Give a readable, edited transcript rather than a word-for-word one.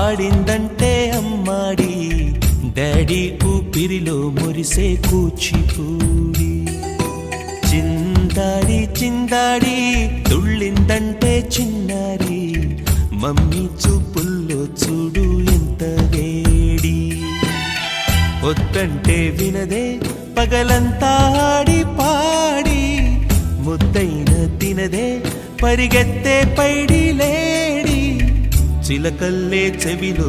ఆడిందంటే అమ్మాడి daddy ఊపిరిలో మురిసే కూచిపూడి చిందాడి చిందాడి తుళ్ళిందంటే చిన్నారి మమ్మీ చూపుల్లో చూడు ఎంత వేడి వద్దంటే వినదే పగలంతా ఆడి పాడి ముద్దైన తినదే పరిగెత్తే పైడి లేడి చిలకల్లే చెవిలో